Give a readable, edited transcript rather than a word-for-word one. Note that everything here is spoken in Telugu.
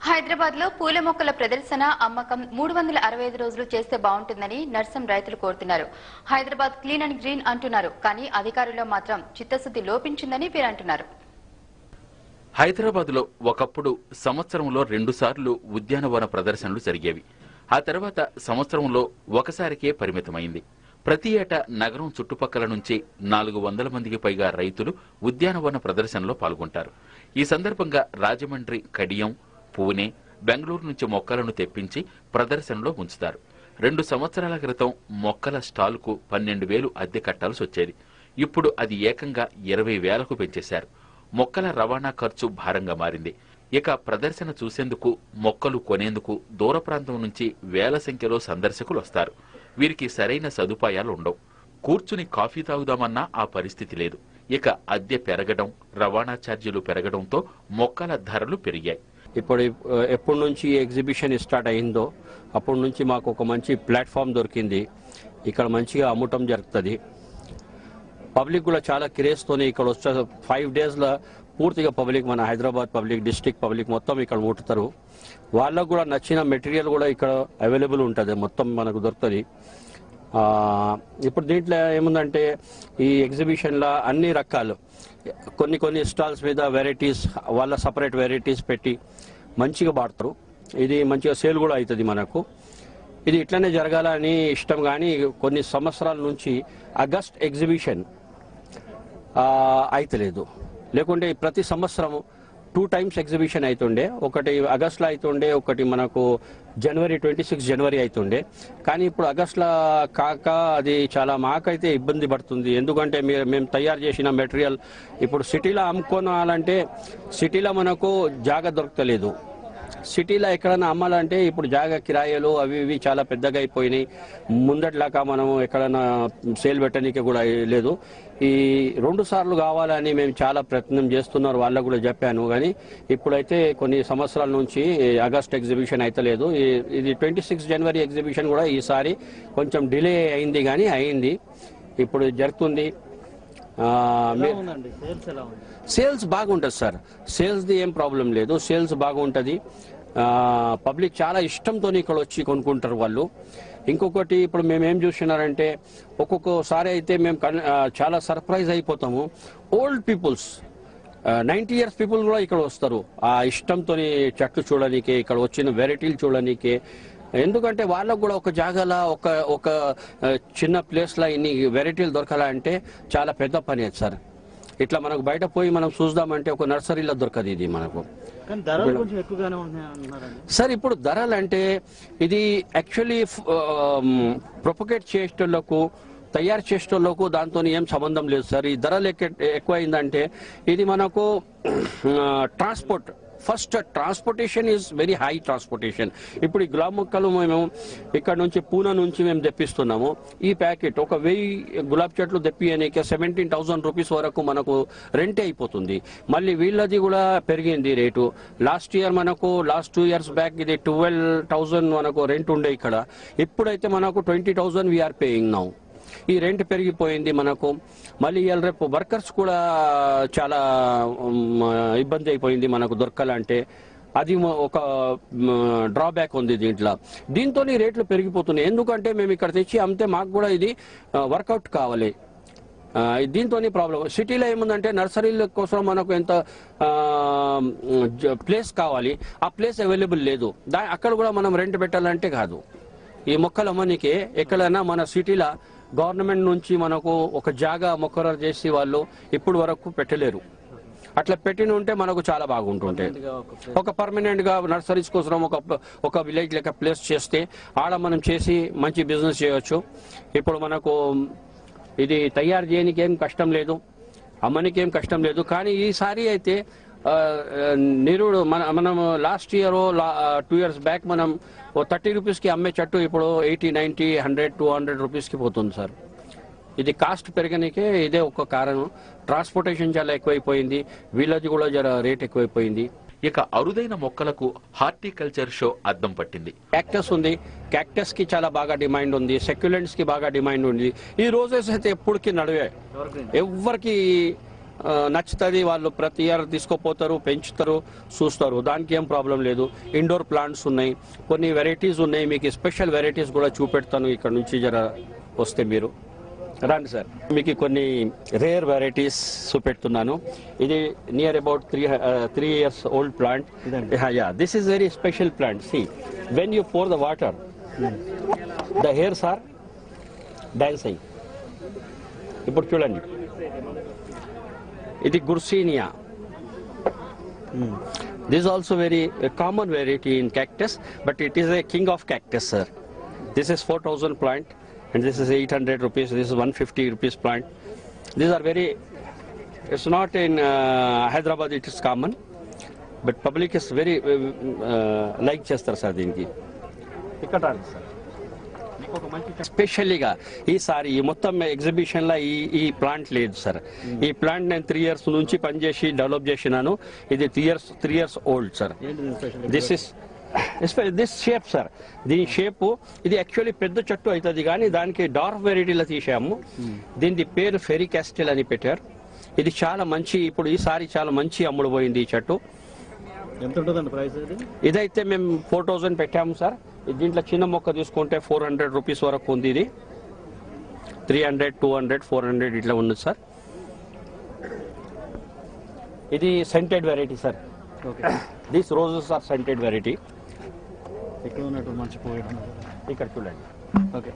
హైదరాబాద్ లో పూల మొక్కల ప్రదర్శన అమ్మకం 365 రోజులు చేస్తే బాగుంటుందని నర్సం రైతులు కోరుతున్నారు. హైదరాబాద్ క్లీన్ అండ్ గ్రీన్ అంటున్నారు, కానీ అధికారుల్లో మాత్రం చిత్తశుద్ధి లోపించిందని వీరంటున్నారు. హైదరాబాద్ లో ఒకప్పుడు సంవత్సరంలో 2 సార్లు ఉద్యానవన ప్రదర్శనలు జరిగేవి. ఆ తర్వాత సంవత్సరంలో ఒకసారికే పరిమితమైంది. ప్రతి ఏటా నగరం చుట్టుపక్కల నుంచి 400 మందికి పైగా రైతులు ఉద్యానవన ప్రదర్శనలో పాల్గొంటారు. ఈ సందర్భంగా రాజమండ్రి, కడియం, పూణే, బెంగళూరు నుంచి మొక్కలను తెప్పించి ప్రదర్శనలో ఉంచుతారు. 2 సంవత్సరాల క్రితం మొక్కల స్టాల్కు 12,000 అద్దె కట్టాల్సి వచ్చేది. ఇప్పుడు అది ఏకంగా 20,000కు పెంచేశారు. మొక్కల రవాణా ఖర్చు భారంగా మారింది. ఇక ప్రదర్శన చూసేందుకు, మొక్కలు కొనేందుకు దూర ప్రాంతం నుంచి వేల సంఖ్యలో సందర్శకులు వస్తారు. వీరికి సరైన సదుపాయాలు ఉండవు. కూర్చుని కాఫీ తాగుదామన్నా ఆ పరిస్థితి లేదు. ఇక అద్దె పెరగడం, రవాణా ఛార్జీలు పెరగడంతో మొక్కల ధరలు పెరిగాయి. ఇప్పుడు ఎప్పటి నుంచి ఎగ్జిబిషన్ స్టార్ట్ అయిందో అప్పటి నుంచి మాకు ఒక మంచి ప్లాట్ఫామ్ దొరికింది. ఇక్కడ మంచిగా అమ్మటం జరుగుతుంది. పబ్లిక్ కూడా చాలా క్రేజ్తోనే ఇక్కడ వచ్చే 5 డేస్లో పూర్తిగా పబ్లిక్, మన హైదరాబాద్ పబ్లిక్, డిస్ట్రిక్ట్ పబ్లిక్ మొత్తం ఇక్కడ ముట్టుతారు. వాళ్ళకు కూడా నచ్చిన మెటీరియల్ కూడా ఇక్కడ అవైలబుల్ ఉంటుంది, మొత్తం మనకు దొరుకుతుంది. ఇప్పుడు దీంట్లో ఏముందంటే ఈ ఎగ్జిబిషన్లో అన్ని రకాలు కొన్ని స్టాల్స్ మీద వెరైటీస్, వాళ్ళ సపరేట్ వెరైటీస్ పెట్టి మంచిగా పాడతారు. ఇది మంచిగా సేల్ కూడా అవుతుంది మనకు. ఇది ఇట్లనే జరగాలని ఇష్టం. కానీ కొన్ని సంవత్సరాల నుంచి ఆగస్ట్ ఎగ్జిబిషన్ అయితలేదు. లేకుంటే ప్రతి సంవత్సరం 2 టైమ్స్ ఎగ్జిబిషన్ అవుతుండే. ఒకటి ఆగస్టులో అవుతుండే, ఒకటి మనకు జనవరి 26 జనవరి అవుతుండే. కానీ ఇప్పుడు ఆగస్టులో కాక అది చాలా మాకైతే ఇబ్బంది పడుతుంది. ఎందుకంటే మేము తయారు చేసిన మెటీరియల్ ఇప్పుడు సిటీలో అమ్ముకోవాలంటే సిటీలో మనకు జాగా దొరకలేదు. సిటీలో ఎక్కడైనా అమ్మాలంటే ఇప్పుడు జాగా కిరాయిలు అవి ఇవి చాలా పెద్దగా అయిపోయినాయి. ముందట్లాగా మనం ఎక్కడైనా సేల్ పెట్టడానికి కూడా లేదు. ఈ 2 సార్లు కావాలని మేము చాలా ప్రయత్నం చేస్తున్నారు, వాళ్ళకు కూడా చెప్పాను. కానీ ఇప్పుడైతే కొన్ని సంవత్సరాల నుంచి ఆగస్ట్ ఎగ్జిబిషన్ అయితే లేదు. ఇది 26 జనవరి ఎగ్జిబిషన్ కూడా ఈసారి కొంచెం డిలే అయింది, కానీ అయింది, ఇప్పుడు జరుగుతుంది. సేల్స్ బాగుంటుంది సార్. సేల్స్ది ఏం ప్రాబ్లం లేదు, సేల్స్ బాగుంటుంది. పబ్లిక్ చాలా ఇష్టంతో ఇక్కడ వచ్చి కొనుక్కుంటారు వాళ్ళు. ఇంకొకటి ఇప్పుడు మేము ఏం చూస్తున్నారంటే ఒక్కొక్కసారి అయితే మేము చాలా సర్ప్రైజ్ అయిపోతాము. ఓల్డ్ పీపుల్స్, 90 years పీపుల్ కూడా ఇక్కడ వస్తారు ఆ ఇష్టంతో చెట్లు చూడడానికి, ఇక్కడ వచ్చిన వెరైటీలు చూడడానికి. ఎందుకంటే వాళ్ళకు కూడా ఒక జాగాలో ఒక చిన్న ప్లేస్లో ఇన్ని వెరైటీలు దొరకాలంటే చాలా పెద్ద పని అది సార్. ఇట్లా మనకు బయట పోయి మనం చూద్దామంటే ఒక నర్సరీలో దొరకదు ఇది మనకు. సార్ ఇప్పుడు ధరలు అంటే ఇది యాక్చువల్లీ ప్రొపగేట్ చేసేటోళ్లకు, తయారు చేసేటోళ్లకు దాంతో ఏం సంబంధం లేదు సార్. ఈ ధరలు ఎక్కువైందంటే ఇది మనకు transport, first transportation is very high transportation. ఇప్పుడు ఈ గులాబీ మొక్కలు మేము ఇక్కడ నుంచి పూనా నుంచి మేము తెప్పిస్తున్నాము. ఈ ప్యాకెట్ ఒక 1000 గులాబీ చెట్లు తెప్పియడానికి 17,000 రూపీస్ వరకు మనకు రెంటే అయిపోతుంది. మళ్ళీ వీళ్ళది కూడా పెరిగింది రేటు. లాస్ట్ 2 years బ్యాక్ ఇది 12,000 మనకు రెంట్ ఉండే ఇక్కడ. ఇప్పుడైతే మనకు 20,000 వీఆర్ పేయింగ్ నౌ. ఈ రెంట్ పెరిగిపోయింది మనకు. మళ్ళీ ఇవాళ రేపు వర్కర్స్ కూడా చాలా ఇబ్బంది అయిపోయింది మనకు దొరకాలంటే. అది ఒక డ్రాబ్యాక్ ఉంది దీంట్లో. దీంతో రేట్లు పెరిగిపోతున్నాయి. ఎందుకంటే మేము ఇక్కడ తెచ్చి అమ్మితే మాకు కూడా ఇది వర్కౌట్ కావాలి. దీంతో ప్రాబ్లం. సిటీలో ఏముందంటే నర్సరీల కోసం మనకు ఎంత ప్లేస్ కావాలి, ఆ ప్లేస్ అవైలబుల్ లేదు. అక్కడ కూడా మనం రెంట్ పెట్టాలంటే కాదు. ఈ మొక్కలు అమ్మనికే ఎక్కడైనా మన సిటీలో గవర్నమెంట్ నుంచి మనకు ఒక జాగా మొక్కలు చేసి వాళ్ళు ఇప్పుడు వరకు పెట్టలేరు. అట్లా పెట్టిన ఉంటే మనకు చాలా బాగుంటుంటే ఒక పర్మనెంట్ గా నర్సరీస్ కోసం ఒక విలేజ్ లెక్క ప్లేస్ చేస్తే ఆడ మనం చేసి మంచి బిజినెస్ చేయవచ్చు. ఇప్పుడు మనకు ఇది తయారు చేయడానికి ఏం కష్టం లేదు, అమ్మనికి ఏం కష్టం లేదు. కానీ ఈసారి అయితే నిరుడు మనం లాస్ట్ ఇయర్ 2 years బ్యాక్ మనం 30 రూపీస్కి అమ్మే చెట్టు ఇప్పుడు 80, 90, 100, 200 రూపీస్కి పోతుంది సార్. ఇది కాస్ట్ పెరగనికే ఇదే ఒక కారణం. ట్రాన్స్పోర్టేషన్ చాలా ఎక్కువైపోయింది, వీళ్ళది కూడా జర రేట్ ఎక్కువైపోయింది. ఇక అరుదైన మొక్కలకు హార్టికల్చర్ షో అద్దం పట్టింది. క్యాక్టస్ ఉంది, క్యాక్టస్ కి చాలా బాగా డిమాండ్ ఉంది, సెక్యులెంట్స్ కి బాగా డిమాండ్ ఉంది. ఈ రోజెస్ అయితే ఎప్పటికీ నడువే, ఎవరికి నచ్చుతుంది, వాళ్ళు ప్రతి ఇయర్ తీసుకోపోతారు, పెంచుతారు, చూస్తారు, దానికి ఏం ప్రాబ్లం లేదు. ఇండోర్ ప్లాంట్స్ ఉన్నాయి, కొన్ని వెరైటీస్ ఉన్నాయి, మీకు స్పెషల్ వెరైటీస్ కూడా చూపెడతాను. ఇక్కడ నుంచి జర వస్తే మీరు రండి సార్, మీకు కొన్ని రేర్ వెరైటీస్ చూపెడుతున్నాను. ఇది near about 3 years old plant. Yeah, this is very special plant. See, when you pour the water, the hairs are dancing. ఇప్పుడు చూడండి, ఇది గుర్సీనియా. This is also very common variety in cactus, but it is a king of cactus, sir. This is 4,000 plant, and this is 800 rupees. This is 150 rupees plant. These are very. It's not in Hyderabad. It is common, but public is very like చేస్తారు సార్ దీనికి. ఇక్కడ రండి సార్, స్పెషల్గా ఈసారి ఈ మొత్తం ఎగ్జిబిషన్ లో ఈ ప్లాంట్ లేదు సార్. ఈ ప్లాంట్ నేను 3 years నుంచి పనిచేసి డెవలప్ చేసినాను. ఇది 3 years old sir. This shape sir, దీని షేప్ ఇది యాక్చువల్లీ పెద్ద చెట్టు అవుతుంది, కానీ దానికి డార్క్ వెరైటీలో తీసాము. దీని పేరు ఫెరీ క్యాస్టిల్ అని పెట్టారు. ఇది చాలా మంచి, ఇప్పుడు ఈసారి చాలా మంచి అమ్ముడు పోయింది ఈ చెట్టు. ఎంత ఉంటుందండి ప్రైస్? ఇదైతే మేము 4,000 పెట్టాము సార్. దీంట్లో చిన్న మొక్క తీసుకుంటే 400 రూపీస్ వరకు ఉంది. ఇది 300, 200, 400 ఇట్లా ఉంది సార్. ఇది scented variety sir. These roses are scented variety. ఇక్కడ ఉన్నట్టు మంచి పోయి ఇక్కడ చూడండి. ఓకే.